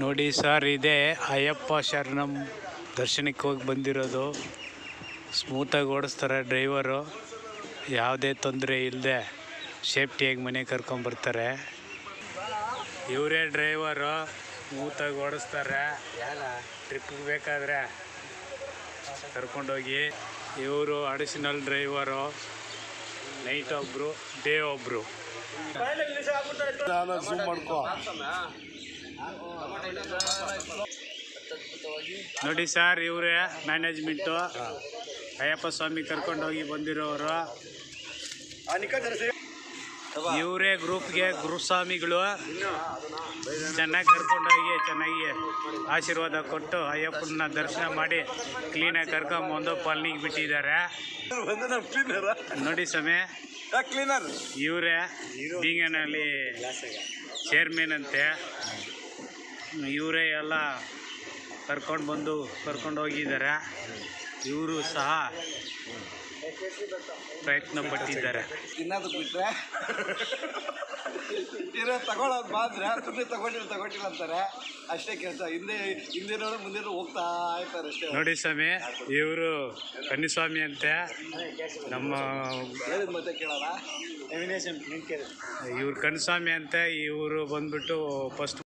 ನೋಡಿ ಸರ್, ಇದೇ ಅಯ್ಯಪ್ಪ ಶರಣಂ ದರ್ಶನಕ್ಕೆ ಹೋಗಿ ಬಂದಿರೋದು. ಸ್ಮೂತಾಗಿ ಓಡಿಸ್ತಾರೆ ಡ್ರೈವರು, ಯಾವುದೇ ತೊಂದರೆ ಇಲ್ಲದೆ ಸೇಫ್ಟಿಯಾಗಿ ಮನೆಗೆ ಕರ್ಕೊಂಬರ್ತಾರೆ. ಇವರೇ ಡ್ರೈವರು, ಸ್ಮೂತಾಗಿ ಓಡಿಸ್ತಾರೆ. ಟ್ರಿಪ್ಪಿಗೆ ಬೇಕಾದರೆ ಕರ್ಕೊಂಡೋಗಿ. ಇವರು ಅಡಿಷನಲ್ ಡ್ರೈವರು, ನೈಟ್ ಒಬ್ಬರು, ಡೇ ಒಬ್ಬರು. ನೋಡಿ ಸರ್, ಇವರೇ ಮ್ಯಾನೇಜ್ಮೆಂಟು, ಅಯ್ಯಪ್ಪ ಸ್ವಾಮಿ ಕರ್ಕೊಂಡೋಗಿ ಬಂದಿರೋರು. ಇವರೇ ಗ್ರೂಪ್ಗೆ ಗುರುಸ್ವಾಮಿಗಳು. ಚೆನ್ನಾಗಿ ಕರ್ಕೊಂಡೋಗಿ ಚೆನ್ನಾಗಿ ಆಶೀರ್ವಾದ ಕೊಟ್ಟು ಅಯ್ಯಪ್ಪನ ದರ್ಶನ ಮಾಡಿ ಕ್ಲೀನಾಗಿ ಕರ್ಕೊಂಬಂದು ಪಾಲನಿಗೆ ಬಿಟ್ಟಿದ್ದಾರೆ. ನೋಡಿ ಸಮಯ, ಇವರೇ ಬೀಗನಲ್ಲಿ ಚೇರ್ಮನ್ ಅಂತೆ. ಇವರೇ ಎಲ್ಲ ಕರ್ಕೊಂಡು ಹೋಗಿದ್ದಾರೆ. ಇವರು ಸಹ ಪ್ರಯತ್ನ ಪಟ್ಟಿದ್ದಾರೆ. ತಿನ್ನೋದು ಬಿಟ್ಟರೆ ಇರೋ ತಗೊಳ್ಳೋದು ಮಾತ್ರ, ಸುಮ್ಮನೆ ತಗೊಂಡಿಲ್ಲ ಅಂತಾರೆ ಅಷ್ಟೇ ಕೆಲಸ. ಹಿಂದಿನವರು ಮುಂದಿನ ಹೋಗ್ತಾ ಇರ್ತಾರೆ ಅಷ್ಟೇ. ನೋಡಿ ಸ್ವಾಮಿ, ಇವರು ಕನ್ನಿಸ್ವಾಮಿ ಅಂತೆ. ನಮ್ಮ ಮತ್ತೆ ಕೇಳಲ್ಲ, ಇವ್ರು ಕನ್ನಿಸ್ವಾಮಿ ಅಂತೆ. ಇವರು ಬಂದ್ಬಿಟ್ಟು ಫಸ್ಟ್